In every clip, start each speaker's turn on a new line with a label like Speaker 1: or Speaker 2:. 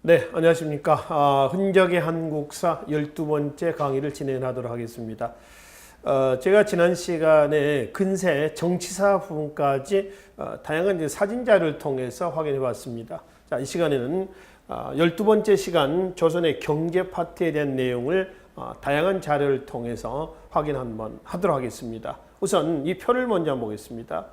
Speaker 1: 네, 안녕하십니까. 흔적의 한국사 12번째 강의를 진행하도록 하겠습니다. 제가 지난 시간에 근세 정치사 부분까지 다양한 사진 자료를 통해서 확인해 봤습니다. 자, 이 시간에는 12번째 시간 조선의 경제 파트에 대한 내용을 다양한 자료를 통해서 확인 한번 하도록 하겠습니다. 우선 이 표를 먼저 한번 보겠습니다.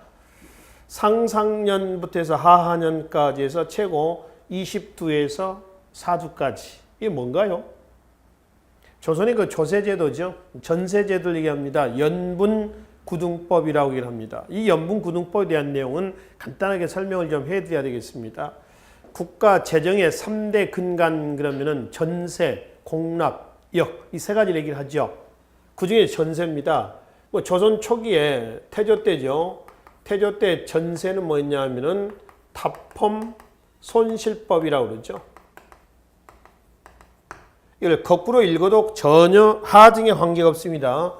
Speaker 1: 상상년부터 해서 하하년까지 해서 최고 22에서 사두까지. 이게 뭔가요? 조선의 그 조세제도죠. 전세제도를 얘기합니다. 연분구등법이라고 얘기를 합니다. 이 연분구등법에 대한 내용은 간단하게 설명을 좀 해드려야 되겠습니다. 국가 재정의 3대 근간 그러면은 전세, 공납, 역 이 세 가지 얘기를 하죠. 그 중에 전세입니다. 뭐 조선 초기에 태조 때죠. 태조 때 전세는 뭐였냐면은 납품 손실법이라고 그러죠. 이걸 거꾸로 읽어도 전혀 하등의 관계가 없습니다.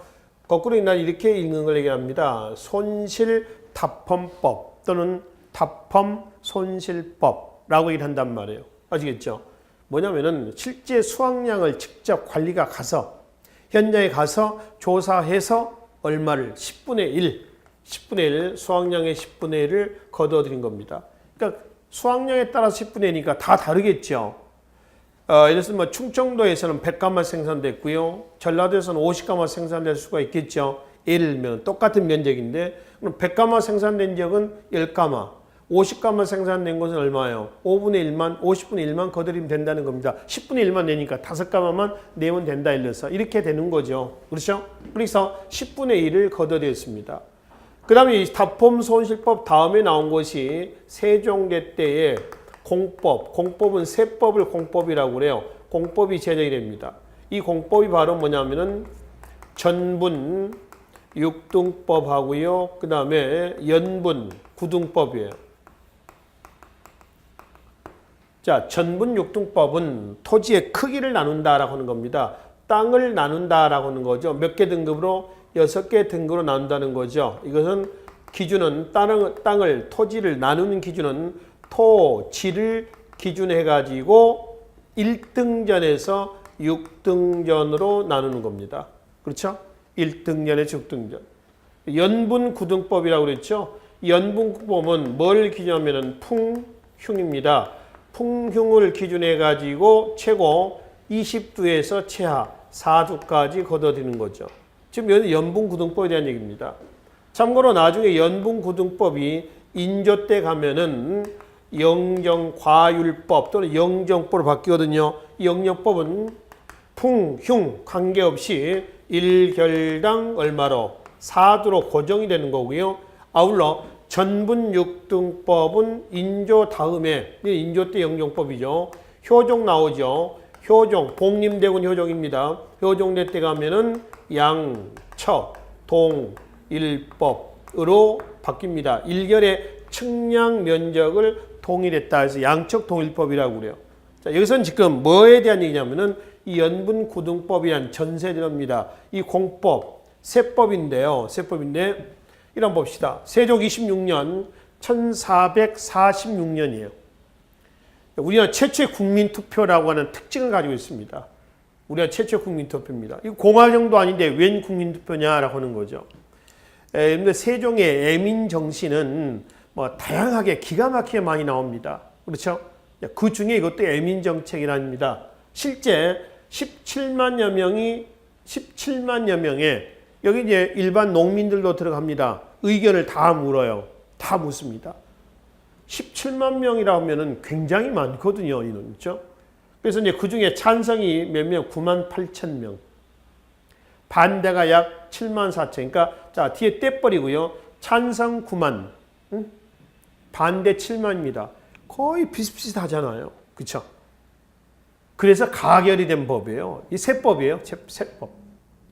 Speaker 1: 거꾸로 이렇게 읽는 걸 얘기합니다. 손실납품법 또는 납품 손실법라고 얘기를 한단 말이에요. 아시겠죠? 뭐냐면은 실제 수확량을 직접 관리가 가서 현장에 가서 조사해서 얼마를 10분의 1 수확량의 10분의 1을 거둬들인 겁니다. 그러니까 수확량에 따라서 10분의 1이니까 다 다르겠죠. 예를 들어서 뭐 충청도에서는 100가마 생산됐고요. 전라도에서는 50가마 생산될 수가 있겠죠. 예를 들면 똑같은 면적인데 그럼 100가마 생산된 지역은 10가마, 50가마 생산된 것은 얼마예요? 50분의 1만 거둬들이면 된다는 겁니다. 10분의 1만 내니까 5가마만 내면 된다 이렇게 되는 거죠. 그렇죠? 그래서 10분의 1을 거둬들였습니다. 그 다음에 이 납품 손실법 다음에 나온 것이 세종대 때의 공법. 공법은 세법을 공법이라고 그래요. 공법이 제정이 됩니다. 이 공법이 바로 뭐냐면은 전분 육등법하고요. 그 다음에 연분 구등법이에요. 자, 전분 육등법은 토지의 크기를 나눈다라고 하는 겁니다. 땅을 나눈다라고 하는 거죠. 몇 개 등급으로? 6개 등급으로 나눈다는 거죠. 이것은 기준은 토지를 나누는 기준은 토지를 기준해 가지고 1등전에서 6등전으로 나누는 겁니다. 그렇죠? 1등전에서 6등전. 연분 구등법이라고 그랬죠? 연분구법은 뭘 기준하면은 풍흉입니다. 풍흉을 기준해 가지고 최고 20두에서 최하 4두까지 거둬들이는 거죠. 지금 연분구등법에 대한 얘기입니다. 참고로 나중에 연분구등법이 인조 때 가면은 영정과율법 또는 영정법으로 바뀌거든요. 이 영정법은 풍흉 관계없이 1결당 얼마로 4두로 고정이 되는 거고요. 아울러 전분육등법은 인조 다음에 인조 때 영정법이죠. 효종 나오죠. 효종 복림대군 효종입니다. 효종대 때 가면은 양처 동일법으로 바뀝니다. 일결의 측량 면적을 동일했다 해서 양척 동일법이라고 그래요. 자, 여기서는 지금 뭐에 대한 얘기냐면은 이 연분구등법이란 전세제도입니다. 이 공법, 세법인데요. 세법인데 이런 봅시다. 세종 26년 1446년이에요. 우리나라 최초의 국민투표라고 하는 특징을 가지고 있습니다. 우리나라 최초의 국민투표입니다. 이거 공화정도 아닌데 웬 국민투표냐라고 하는 거죠. 근데 세종의 애민정신은 뭐 다양하게 기가 막히게 많이 나옵니다. 그렇죠? 그 중에 이것도 애민정책이랍니다. 실제 17만여 명의 여기 이제 일반 농민들도 들어갑니다. 의견을 다 물어요. 다 묻습니다. 17만 명이라고 하면은 굉장히 많거든요. 이는 그렇죠? 그래서 이제 그 중에 찬성이 몇 명? 9만 8천 명. 반대가 약 7만 4천. 그러니까 자 뒤에 떼버리고요. 찬성 9만, 반대 7만입니다. 거의 비슷비슷하잖아요. 그렇죠? 그래서 가결이 된 법이에요. 이 세법이에요. 세법.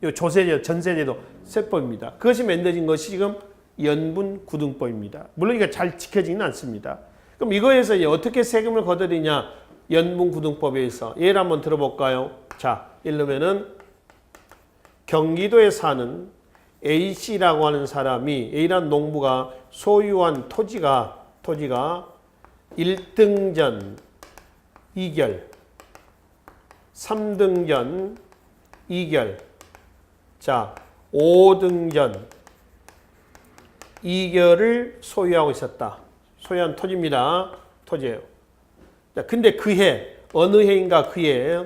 Speaker 1: 이 조세제도, 전세제도 세법입니다. 그것이 만들어진 것이 지금 연분구등법입니다. 물론 이게 잘 지켜지지는 않습니다. 그럼 이거에서 이제 어떻게 세금을 거둬들이냐? 연분구등법에 의해서 예를 한번 들어볼까요? 자, 예를 들면은 경기도에 사는 A씨라고 하는 사람이 A라는 농부가 소유한 토지가 1등전 2결, 3등전 2결, 자 5등전 2결을 소유하고 있었다. 소유한 토지입니다. 토지예요. 자, 근데 그해 어느 해인가 그해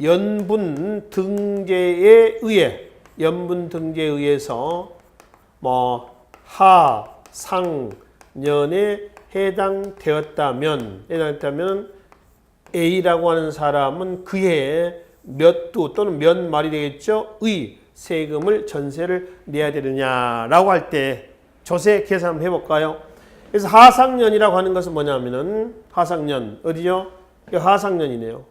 Speaker 1: 연분 등재에 의해서 뭐 하상년에 해당되었다면 A라고 하는 사람은 그해에 몇 두 또는 몇 말이 되겠죠? 의 세금을 전세를 내야 되느냐라고 할 때 조세 계산 한번 해볼까요? 그래서 하상년이라고 하는 것은 뭐냐면은 하상년 어디죠? 하상년이네요.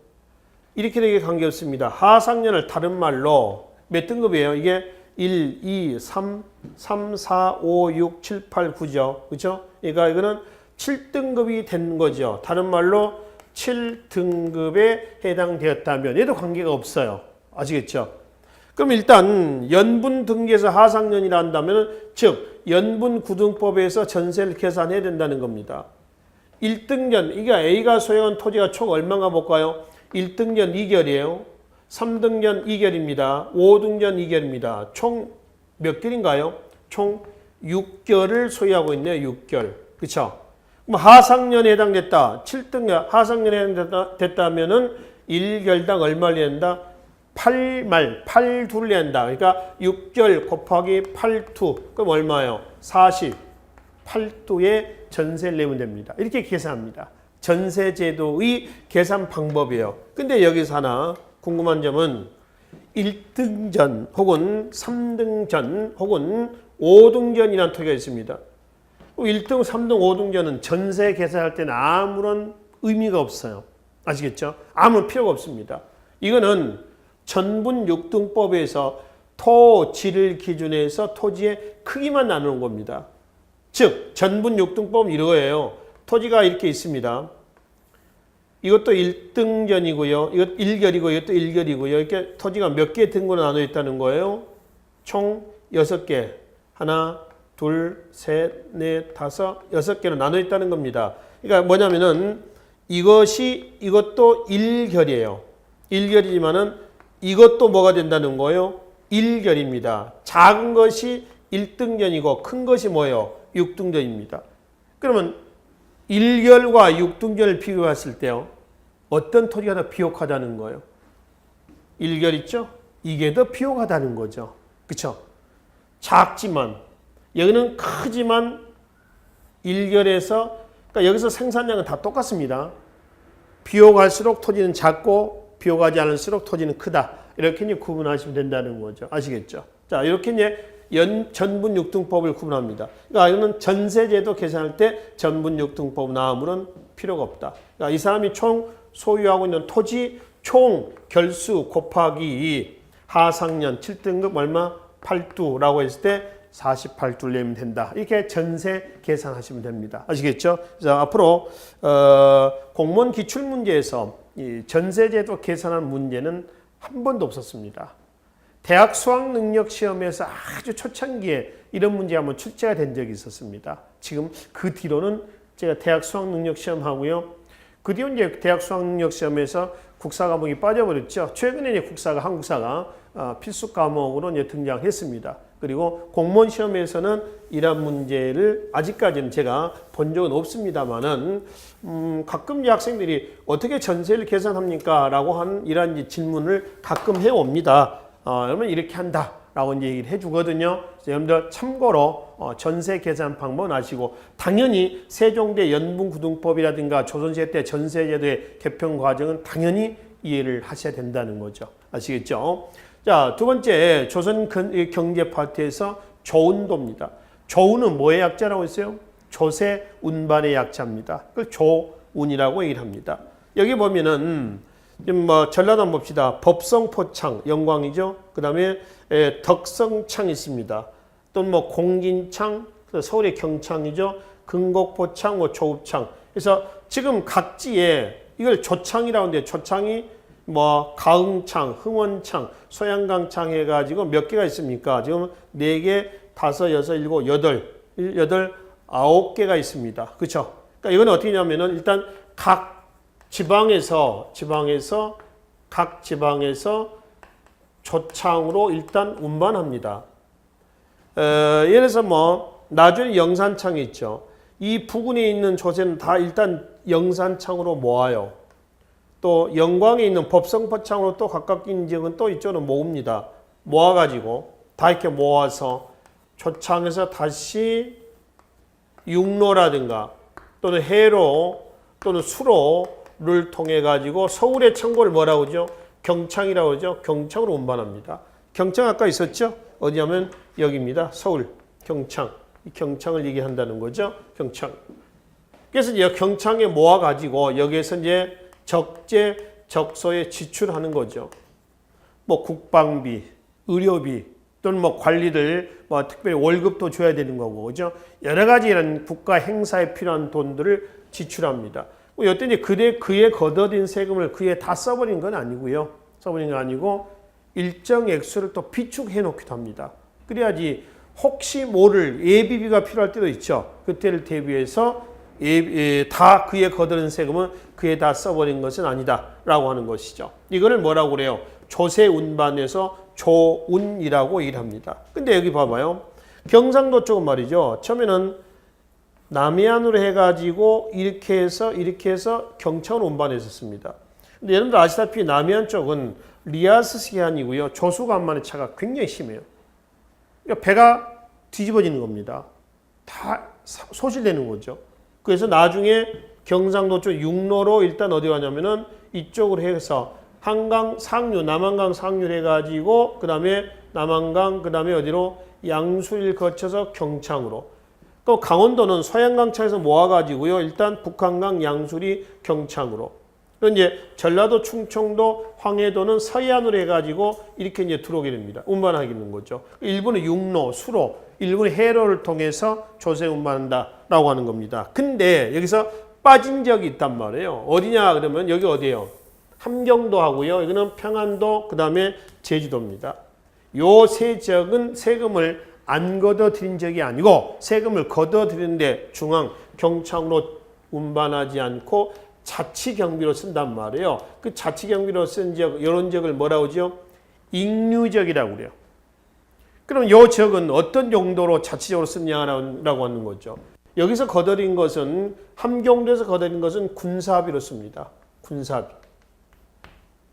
Speaker 1: 이렇게 되게 관계없습니다. 하상년을 다른 말로 몇 등급이에요? 이게 1, 2, 3, 4, 5, 6, 7, 8, 9죠. 그렇죠? 그러니까 이거는 7등급이 된 거죠. 다른 말로 7등급에 해당되었다면 얘도 관계가 없어요. 아시겠죠? 그럼 일단 연분 등기에서 하상년이라 한다면 즉 연분 구등법에서 전세를 계산해야 된다는 겁니다. 1등전 이게 A가 소유한 토지가 총 얼마인가 볼까요? 1등전 2결이에요. 3등전 2결입니다. 5등전 2결입니다. 총 몇 결인가요? 총 6결을 소유하고 있네요. 6결. 그렇죠? 그럼 하상년에 해당됐다. 7등전 하상년에 해당됐다면은 1결당 얼마를 내야 된다? 8두를 내야 한다. 그러니까 6결 곱하기 8두. 그럼 얼마예요? 48두의 전세를 내면 됩니다. 이렇게 계산합니다. 전세제도의 계산 방법이에요. 근데 여기서 하나 궁금한 점은 1등전 혹은 3등전 혹은 5등전이라는 토지가 있습니다. 1등, 3등, 5등전은 전세 계산할 때는 아무런 의미가 없어요. 아시겠죠? 아무 필요가 없습니다. 이거는 전분 6등법에서 토지를 기준해서 토지의 크기만 나누는 겁니다. 즉 전분 6등법은 이거예요. 토지가 이렇게 있습니다. 이것도 1등전이고요. 이것 1결이고 이것도 1결이고요. 이렇게 토지가 몇 개 등급으로 나눠 있다는 거예요. 총 6개. 하나, 둘, 셋, 넷, 다섯, 6개로 나눠 있다는 겁니다. 그러니까 뭐냐면은 이것도 1결이에요. 1결이지만은 이것도 뭐가 된다는 거예요? 1결입니다. 작은 것이 1등전이고 큰 것이 뭐예요? 6등전입니다. 그러면 1결과 6등전을 비교했을 때요. 어떤 토지가 더 비옥하다는 거예요? 1결 있죠? 이게 더 비옥하다는 거죠. 그렇죠? 작지만 여기는 크지만 1결에서 그러니까 여기서 생산량은 다 똑같습니다. 비옥할수록 토지는 작고 비옥하지 않을수록 토지는 크다. 이렇게 이제 구분하시면 된다는 거죠. 아시겠죠? 자, 이렇게 이제 전분 6등법을 구분합니다. 그러니까 이거는 전세제도 계산할 때 전분 6등법 나오면 필요가 없다. 그러니까 이 사람이 총 소유하고 있는 토지 총 결수 곱하기 하상년 7등급 얼마? 8두라고 했을 때 48두를 내면 된다. 이렇게 전세 계산하시면 됩니다. 아시겠죠? 그래서 앞으로 공무원 기출문제에서 이 전세제도 계산한 문제는 한 번도 없었습니다. 대학 수학능력시험에서 아주 초창기에 이런 문제 한번 출제가 된 적이 있었습니다. 지금 그 뒤로는 제가 대학 수학능력시험 하고요. 그 뒤로 이제 대학 수학능력시험에서 국사 과목이 빠져버렸죠. 최근에 이제 한국사가 필수 과목으로 이제 등장했습니다. 그리고 공무원 시험에서는 이런 문제를 아직까지는 제가 본 적은 없습니다만은 가끔 이제 학생들이 어떻게 전세를 계산합니까? 라고 하는 이런 질문을 가끔 해옵니다. 여러분 이렇게 한다 라고 이제 얘기를 해주거든요. 그래서 여러분들 참고로 전세 계산 방법은 아시고 당연히 세종대 연분구등법이라든가 조선시대 때 전세제도의 개편 과정은 당연히 이해를 하셔야 된다는 거죠. 아시겠죠? 자, 두 번째 조선 경제 파트에서 조운도입니다. 조운은 뭐의 약자라고 했어요? 조세 운반의 약자입니다. 그걸 조운이라고 얘기를 합니다. 여기 보면은 뭐 전라도 한번 봅시다. 법성포창 영광이죠. 그 다음에 덕성창 있습니다. 또는 뭐 공진창, 서울의 경창이죠. 금곡포창, 뭐 조읍창. 그래서 지금 각지에 이걸 조창이라고 하는데 조창이 뭐 가흥창, 흥원창, 소양강창 해가지고 몇 개가 있습니까? 지금 4개, 5, 6, 7, 8, 9개가 있습니다. 그렇죠? 그러니까 이건 어떻게 하냐면은 일단 각 지방에서 각 지방에서 조창으로 일단 운반합니다. 예를 들어서 뭐 나중에 영산창이 있죠. 이 부근에 있는 조세는 다 일단 영산창으로 모아요. 또 영광에 있는 법성포창으로 또 각각 있는 지역은 또 이쪽으로 모읍니다. 모아가지고 다 이렇게 모아서 조창에서 다시 육로라든가 또는 해로 또는 수로를 통해 가지고 서울의 창고를 뭐라고 하죠? 경창이라고 하죠. 경창으로 운반합니다. 경창 아까 있었죠? 어디냐면 여기입니다. 서울 경창. 이 경창을 얘기한다는 거죠. 경창. 그래서 이제 경창에 모아 가지고 여기에서 이제 적재 적소에 지출하는 거죠. 뭐 국방비, 의료비 또는 뭐 관리들 뭐 특별히 월급도 줘야 되는 거고, 그죠? 여러 가지 이런 국가 행사에 필요한 돈들을 지출합니다. 여태 이제 그에 걷어들인 세금을 그에 다 써버린 건 아니고요. 써버린 건 아니고 일정 액수를 또 비축해 놓기도 합니다. 그래야지 혹시 모를 예비비가 필요할 때도 있죠. 그때를 대비해서 다 그에 걷어들인 세금은 그에 다 써버린 것은 아니다라고 하는 것이죠. 이거를 뭐라고 그래요? 조세 운반에서 조운이라고 일합니다. 근데 여기 봐봐요. 경상도 쪽은 말이죠. 처음에는 남해안으로 해가지고 이렇게 해서 경창으로 운반했었습니다. 근데 여러분들 아시다시피 남해안 쪽은 리아스 해안이고요. 조수간만의 차가 굉장히 심해요. 그러니까 배가 뒤집어지는 겁니다. 다 소실되는 거죠. 그래서 나중에 경상도 쪽 육로로 일단 어디 가냐면은 이쪽으로 해서 한강 상류, 남한강 상류를 해가지고 그 다음에 남한강, 그 다음에 어디로 양수를 거쳐서 경창으로. 또 강원도는 서해안강차에서 모아가지고요. 일단 북한강, 양수리, 경창으로. 그리고 이제 전라도, 충청도, 황해도는 서해안으로 해가지고 이렇게 이제 들어오게 됩니다. 운반하게 되는 거죠. 일부는 육로, 수로, 일부는 해로를 통해서 조세 운반한다라고 하는 겁니다. 근데 여기서 빠진 지역이 있단 말이에요. 어디냐 그러면 여기 어디예요? 함경도 하고요. 여기는 평안도, 그 다음에 제주도입니다. 요 세 지역은 세금을 안 걷어들인 적이 아니고 세금을 걷어들이는데 중앙 경창으로 운반하지 않고 자치경비로 쓴단 말이에요. 그 자치경비로 쓴 지역, 이런 지역을 뭐라고 하죠? 익류지역이라고 그래요. 그럼 이 지역은 어떤 용도로 자치적으로 쓰냐라고 하는 거죠. 여기서 거둬들인 것은 함경도에서 거둬들인 것은 군사비로 씁니다. 군사비.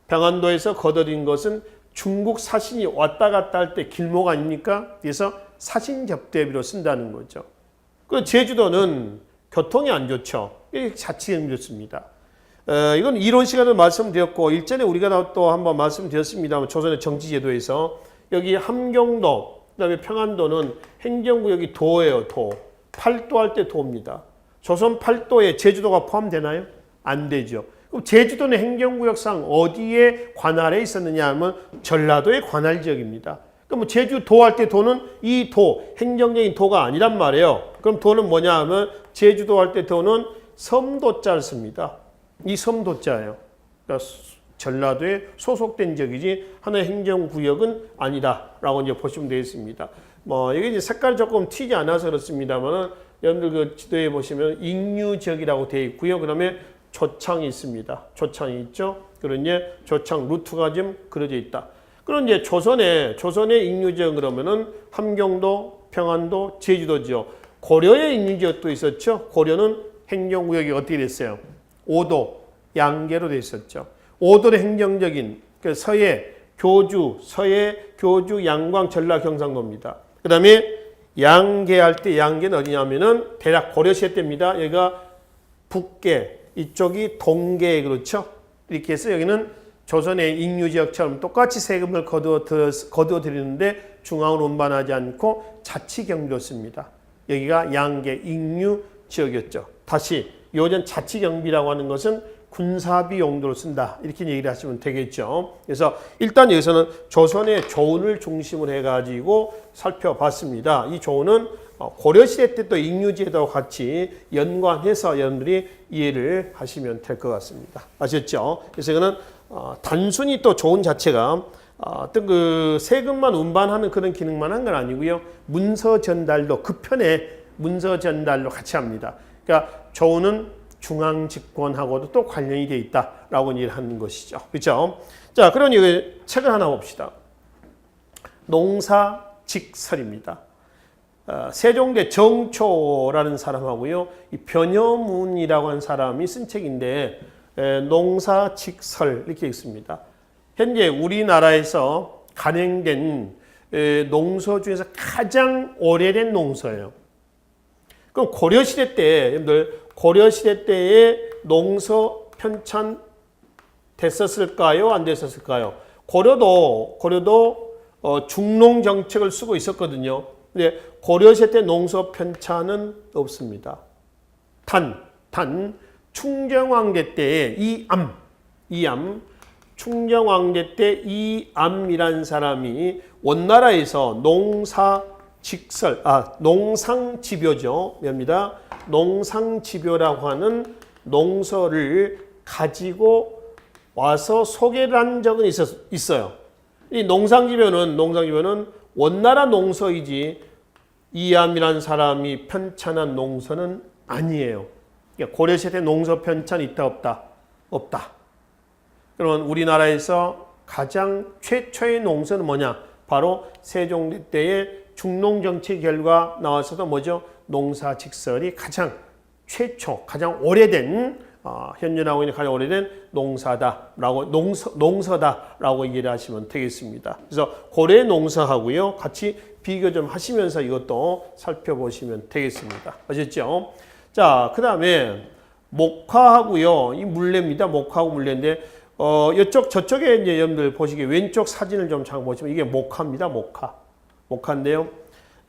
Speaker 1: 평안도에서 거둬들인 것은 중국 사신이 왔다 갔다 할 때 길목 아닙니까? 그래서 사신 접대비로 쓴다는 거죠. 그 제주도는 교통이 안 좋죠. 자치경비로 씁니다. 이건 이론 시간에 말씀드렸고 일전에 우리가 또 한번 말씀드렸습니다만 조선의 정치제도에서 여기 함경도, 그다음에 평안도는 행정구역이 도예요. 도. 팔도 할 때 도입니다. 조선 팔도에 제주도가 포함되나요? 안 되죠. 그럼 제주도는 행정구역상 어디에 관할에 있었느냐 하면 전라도의 관할 지역입니다. 그럼 제주도 할 때 도는 이 도, 행정적인 도가 아니란 말이에요. 그럼 도는 뭐냐 하면 제주도 할 때 도는 섬도자를 씁니다. 이 섬도자예요. 그러니까 전라도에 소속된 지역이지 하나의 행정구역은 아니다라고 이제 보시면 되겠습니다. 뭐 이게 이제 색깔이 조금 튀지 않아서 그렇습니다만은 여러분들 그 지도에 보시면 익류지역이라고 되어 있고요. 그다음에 조창이 있습니다. 조창이 있죠. 그런 이제 조창 루트가 좀 그려져 있다. 그런 이제 조선의 익류지역 그러면은 함경도, 평안도, 제주도 지역, 고려의 익류지역도 있었죠. 고려는 행정구역이 어떻게 됐어요? 5도, 양계로 돼 있었죠. 5도의 행정적인 서해, 교주, 양광, 전라, 경상도입니다. 그 다음에 양계할 때 양계는 어디냐면은 대략 고려시대 때입니다. 여기가 북계, 이쪽이 동계 그렇죠. 이렇게 해서 여기는 조선의 익류지역처럼 똑같이 세금을 거두어 드리는데 중앙으로 운반하지 않고 자치경비로 씁니다. 여기가 양계, 익류 지역이었죠. 다시 요전 자치경비라고 하는 것은 군사비 용도로 쓴다. 이렇게 얘기를 하시면 되겠죠. 그래서 일단 여기서는 조선의 조운을 중심으로 해가지고 살펴봤습니다. 이 조운은 고려시대 때 또 익류제도와 같이 연관해서 여러분들이 이해를 하시면 될 것 같습니다. 아셨죠? 그래서 이거는 단순히 또 조운 자체가 어떤 그 세금만 운반하는 그런 기능만 한 건 아니고요. 문서 전달도 그 편에 문서 전달로 같이 합니다. 그러니까 조운은 중앙 집권하고도 또 관련이 돼 있다라고 얘기를 하는 것이죠. 그렇죠? 자, 그러니 책을 하나 봅시다. 농사직설입니다. 세종대 정초라는 사람하고요, 이 변여문이라고 하는 사람이 쓴 책인데 농사직설 이렇게 있습니다. 현재 우리나라에서 간행된 농서 중에서 가장 오래된 농서예요. 그럼 고려시대 때, 여러분들 고려시대 때에 농서 편찬 됐었을까요? 안 됐었을까요? 고려도 중농 정책을 쓰고 있었거든요. 근데 고려시대 때 농서 편찬은 없습니다. 단 충정왕대 때에 이암 충정왕대 때 이암이라는 사람이 원나라에서 농상집요죠. 뭡니다. 농상집요라고 하는 농서를 가지고 와서 소개를 한 적은 있어요. 이 농상집요는 원나라 농서이지 이암이라는 사람이 편찬한 농서는 아니에요. 그러니까 고려시대 농서 편찬 있다 없다? 없다. 그러면 우리나라에서 가장 최초의 농서는 뭐냐? 바로 세종대 때의 중농정책 결과 나와서도 뭐죠? 농사직설이 가장 오래된 현존하고 있는 가장 오래된 농서다라고 얘기를 하시면 되겠습니다. 그래서 고려 농서하고요 같이 비교 좀 하시면서 이것도 살펴보시면 되겠습니다. 아셨죠? 자, 그 다음에 목화하고요, 이 물레입니다. 목화하고 물레인데 저쪽에 이제 여러분들 보시기에 왼쪽 사진을 좀 잠깐 보시면 이게 목화입니다. 목화인데요.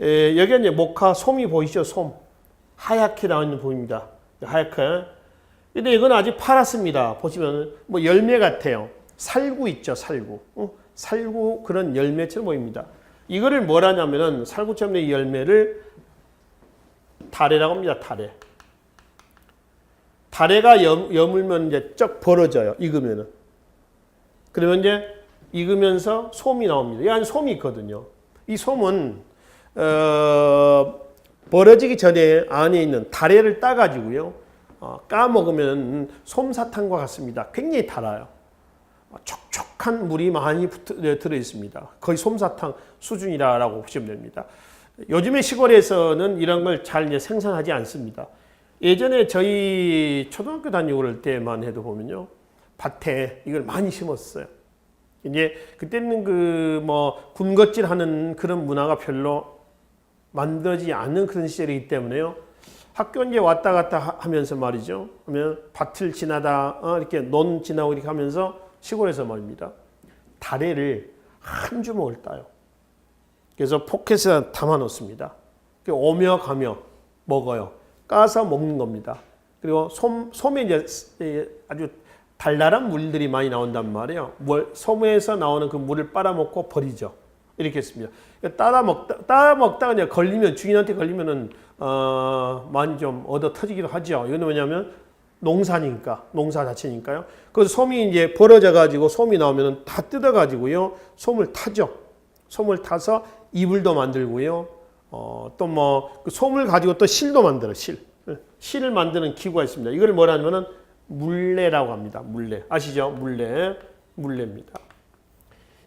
Speaker 1: 여기 이제 목화 솜이 보이시죠? 솜 하얗게 나와 있는 보입니다. 하얗게. 근데 이건 아직 파랗습니다. 보시면 뭐 열매 같아요. 살구 있죠, 살구. 살구 그런 열매처럼 보입니다. 이거를 뭐라냐면은 살구처럼 이 열매를 다래라고 합니다. 다래가 여물면 이제 쩍 벌어져요. 익으면은. 그러면 이제 익으면서 솜이 나옵니다. 이 안에 솜이 있거든요. 이 솜은 벌어지기 전에 안에 있는 다래를 따가지고요, 까먹으면 솜사탕과 같습니다. 굉장히 달아요. 촉촉한 물이 많이 들어있습니다. 거의 솜사탕 수준이라고 보시면 됩니다. 요즘의 시골에서는 이런 걸 잘 이제 생산하지 않습니다. 예전에 저희 초등학교 다니고 그럴 때만 해도 보면요, 밭에 이걸 많이 심었어요. 이제 그때는 군것질하는 그런 문화가 별로 만들어지지 않는 그런 시절이기 때문에요. 학교 이제 왔다 갔다 하면서 말이죠. 그러면 밭을 지나다 이렇게 논 지나고 이렇게 하면서 시골에서 말입니다. 다래를 한 주먹을 따요. 그래서 포켓에 담아 놓습니다. 오며 가며 먹어요. 까서 먹는 겁니다. 그리고 솜에 이제 아주 달달한 물들이 많이 나온단 말이에요. 솜에서 나오는 그 물을 빨아먹고 버리죠. 이렇게 했습니다. 따라 먹다가 이제 주인한테 걸리면은 많이 좀 얻어 터지기도 하죠. 이건 뭐냐면 농사 자체니까요. 그래서 솜이 이제 벌어져 가지고 솜이 나오면은 다 뜯어 가지고요, 솜을 타죠. 솜을 타서 이불도 만들고요. 또 그 솜을 가지고 또 실도 만들어요. 실을 만드는 기구가 있습니다. 이걸 뭐라 하냐면은 물레라고 합니다. 물레. 아시죠? 물레입니다.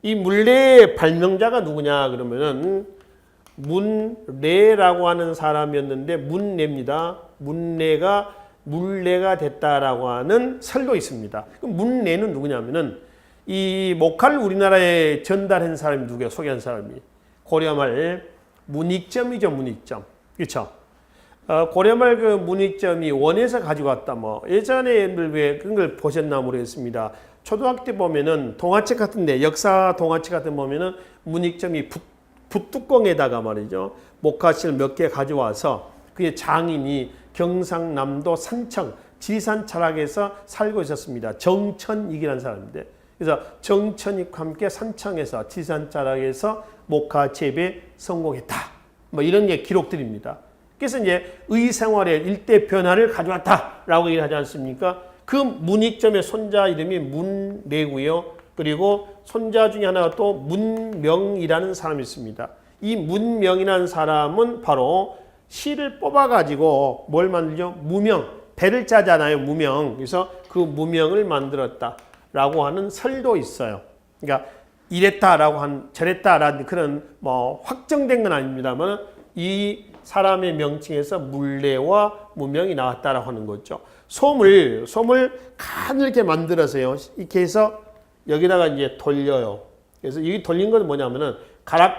Speaker 1: 이 물레의 발명자가 누구냐 그러면은 문례라고 하는 사람이었는데, 문례입니다. 문례가 물레가 됐다라고 하는 설도 있습니다. 그럼 문례는 누구냐면은 이 목화를 우리나라에 전달한 사람이 누구예요? 소개한 사람이 고려말 문익점이죠. 문익점. 그렇죠? 고려말 그 문익점이 원에서 가지고 왔다. 예전에 왜 그런 걸 보셨나 모르겠습니다. 초등학교 때 보면은 동화책 같은데, 역사 동화책 같은 데 보면은 문익점이 붓뚜껑에다가 말이죠, 목화실 몇 개 가져와서 그의 장인이 경상남도 산청 지산 철학에서 살고 있었습니다. 정천익이라는 사람인데, 그래서 정천익과 함께 산청에서 지산 철학에서 목화 재배 성공했다. 이런 게 기록들입니다. 그래서 이제 의생활의 일대 변화를 가져왔다라고 얘기를 하지 않습니까? 그 문익점의 손자 이름이 문례고요. 그리고 손자 중에 하나가 또 문명이라는 사람이 있습니다. 이 문명이라는 사람은 바로 실을 뽑아가지고 뭘 만들죠? 무명, 배를 짜잖아요. 무명. 그래서 그 무명을 만들었다라고 하는 설도 있어요. 그러니까 이랬다라고 저랬다라는 그런 뭐 확정된 건 아닙니다만 이 사람의 명칭에서 물레와 무명이 나왔다라고 하는 거죠. 솜을 가늘게 만들어서요. 이렇게 해서 여기다가 이제 돌려요. 그래서 이 돌린 건 뭐냐면은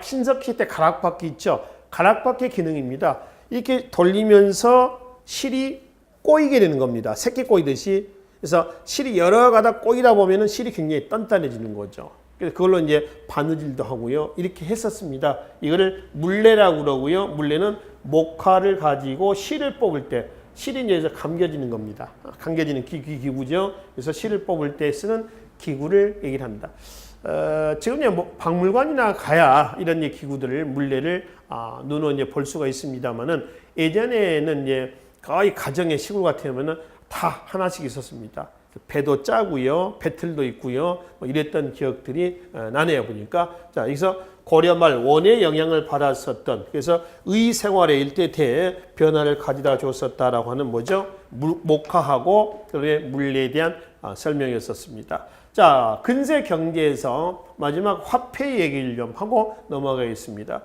Speaker 1: 신석기 때 가락바퀴 있죠. 가락바퀴 기능입니다. 이렇게 돌리면서 실이 꼬이게 되는 겁니다. 새끼 꼬이듯이. 그래서 실이 여러 가닥 꼬이다 보면은 실이 굉장히 단단해지는 거죠. 그래서 그걸로 이제 바느질도 하고요. 이렇게 했었습니다. 이거를 물레라고 그러고요. 물레는 목화를 가지고 실을 뽑을 때 실이 이제 감겨지는 겁니다. 감겨지는 기구죠. 그래서 실을 뽑을 때 쓰는 기구를 얘기를 합니다. 지금 뭐 박물관이나 가야 이런 기구들을 물레를 눈으로 이제 볼 수가 있습니다만은 예전에는 이제 거의 가정의 시골 같으면은 다 하나씩 있었습니다. 배도 짜고요, 배틀도 있고요, 뭐 이랬던 기억들이 나네요 보니까. 자, 여기서 고려말 원의 영향을 받았었던, 그래서 의 생활에 일대대에 변화를 가져다 줬었다라고 하는 뭐죠? 목화하고 물레에 대한 설명이었었습니다. 자, 근세 경제에서 마지막 화폐 얘기를 좀 하고 넘어가겠습니다.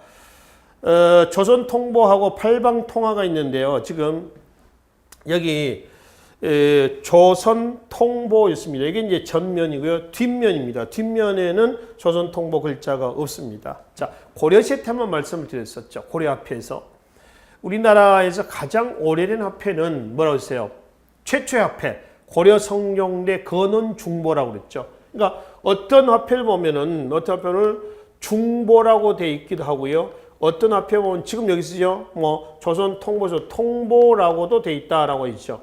Speaker 1: 조선 통보하고 팔방 통화가 있는데요. 지금 여기 조선 통보 있습니다. 이게 이제 전면이고요. 뒷면입니다. 뒷면에는 조선 통보 글자가 없습니다. 자, 고려시대 때만 말씀을 드렸었죠. 고려 화폐에서. 우리나라에서 가장 오래된 화폐는 뭐라고 했어요? 최초의 화폐. 고려 성종대 건원 중보라고 그랬죠. 그러니까 어떤 화폐를 보면은 어떤 화폐는 중보라고 돼 있기도 하고요. 어떤 화폐 보면 지금 여기 쓰죠. 뭐 조선 통보서 통보라고도 돼 있다라고 있죠.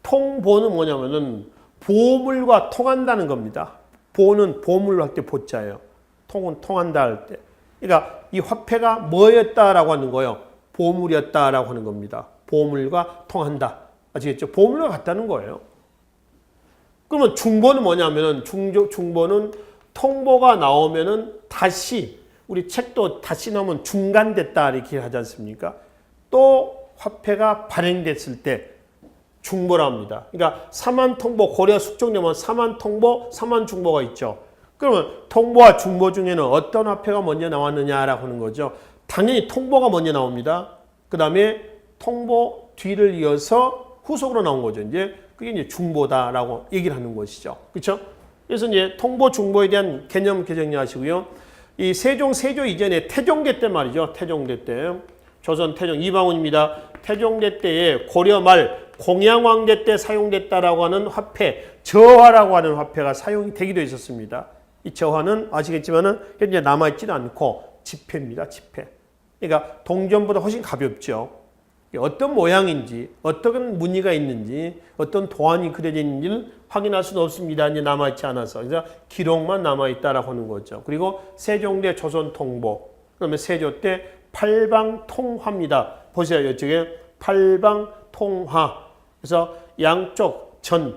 Speaker 1: 통보는 뭐냐면은 보물과 통한다는 겁니다. 보는 보물로 할 때 보자예요. 통은 통한다 할 때. 그러니까 이 화폐가 뭐였다라고 하는 거예요. 보물이었다라고 하는 겁니다. 보물과 통한다. 아시겠죠? 보물과 같다는 거예요. 그러면 중보는 뭐냐면은 중보는 통보가 나오면은 다시 우리 책도 다시 나오면 중간됐다 이렇게 하지 않습니까? 또 화폐가 발행됐을 때 중보라 합니다. 그러니까 사만통보 고려 숙종되면 사만통보, 사만중보가 있죠. 그러면 통보와 중보 중에는 어떤 화폐가 먼저 나왔느냐라고 하는 거죠. 당연히 통보가 먼저 나옵니다. 그 다음에 통보 뒤를 이어서 후속으로 나온 거죠. 이제 그게 이제 중보다라고 얘기를 하는 것이죠. 그렇죠? 그래서 이제 통보 중보에 대한 개념 정리하시고요. 이 세조 이전에 태종대 때 말이죠. 태종대 때 조선 태종 이방원입니다. 태종대 때에 고려 말 공양왕대 때 사용됐다라고 하는 화폐, 저화라고 하는 화폐가 사용이 되기도 했었습니다. 이 저화는 아시겠지만은 현재 남아있지도 않고 지폐입니다. 지폐. 그러니까 동전보다 훨씬 가볍죠. 어떤 모양인지, 어떤 무늬가 있는지, 어떤 도안이 그려져 있는지를 확인할 수는 없습니다. 이제 남아있지 않아서. 그래서 기록만 남아있다라고 하는 거죠. 그리고 세종대 조선통보, 그러면 세조 때 팔방통화입니다. 보세요. 이쪽에 팔방통화. 그래서 양쪽 전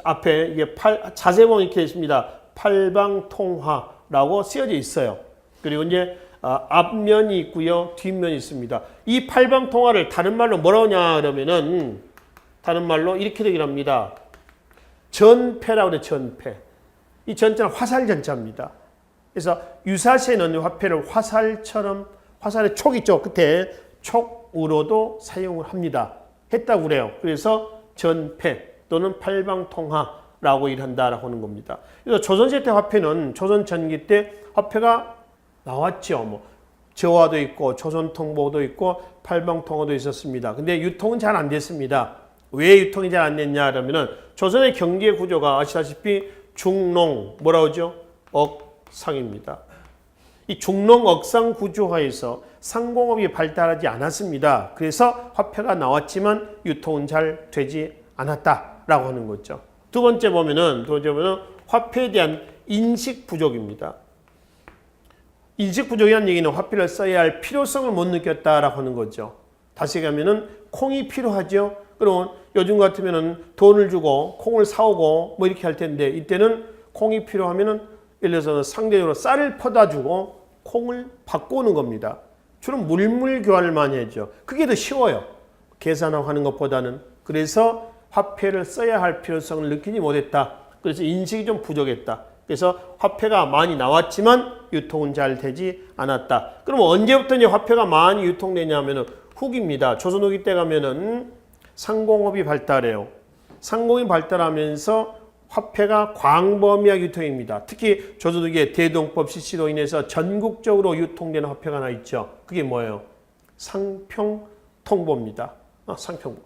Speaker 1: 앞에 이게 자세히 보면 이렇게 있습니다. 팔방통화라고 쓰여져 있어요. 그리고 이제 앞면이 있고요, 뒷면이 있습니다. 이 팔방통화를 다른 말로 뭐라고 하냐 그러면은 다른 말로 이렇게 되긴 합니다. 전패라고 그래요. 전패. 이 전자는 화살 전자입니다. 그래서 유사시에 넣는 화폐를 화살처럼 화살의 촉 있죠. 끝에 촉으로도 사용을 합니다. 했다고 그래요. 그래서 전패 또는 팔방통화라고 일한다라고 하는 겁니다. 그래서 조선시대 때 화폐는 조선 전기 때 화폐가 나왔죠. 뭐 저화도 있고 조선통보도 있고 팔방통화도 있었습니다. 근데 유통은 잘 안 됐습니다. 왜 유통이 잘 안 됐냐 그러면은 조선의 경제 구조가 아시다시피 중농 뭐라고 하죠? 억상입니다. 이 중농 억상 구조화에서 상공업이 발달하지 않았습니다. 그래서 화폐가 나왔지만 유통은 잘 되지 않았다라고 하는 거죠. 두 번째 보면은 화폐에 대한 인식 부족입니다. 인식 부족이라는 얘기는 화폐를 써야 할 필요성을 못 느꼈다라고 하는 거죠. 다시 가면은 콩이 필요하죠. 그럼 요즘 같으면은 돈을 주고 콩을 사오고 뭐 이렇게 할 텐데 이때는 콩이 필요하면은 예를 들어서 상대적으로 쌀을 퍼다 주고 콩을 바꾸는 겁니다. 주로 물물 교환을 많이 했죠. 그게 더 쉬워요. 계산하고 하는 것보다는. 그래서 화폐를 써야 할 필요성을 느끼지 못했다. 그래서 인식이 좀 부족했다. 그래서 화폐가 많이 나왔지만 유통은 잘 되지 않았다. 그럼 언제부터 이제 화폐가 많이 유통되냐면은 후기입니다. 조선 후기 때 가면은 상공업이 발달해요. 상공이 발달하면서 화폐가 광범위하게 유통입니다. 특히 조선 후기의 대동법 실시로 인해서 전국적으로 유통되는 화폐가 하나 있죠. 그게 뭐예요? 상평통보입니다. 상평보.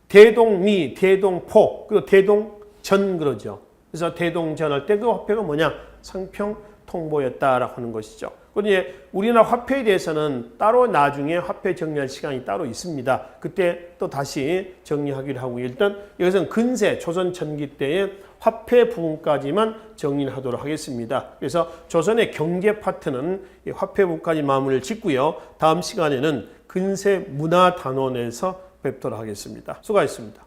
Speaker 1: 대동미, 대동포, 그리고 대동전 그러죠. 그래서 대동전 할 때 그 화폐가 뭐냐? 상평통보였다라고 하는 것이죠. 그런데 우리나라 화폐에 대해서는 따로 나중에 화폐 정리할 시간이 따로 있습니다. 그때 또 다시 정리하기로 하고 일단 여기서는 근세 조선 전기 때의 화폐 부분까지만 정리를 하도록 하겠습니다. 그래서 조선의 경제 파트는 이 화폐 부분까지 마무리를 짓고요. 다음 시간에는 근세 문화 단원에서 뵙도록 하겠습니다. 수고하셨습니다.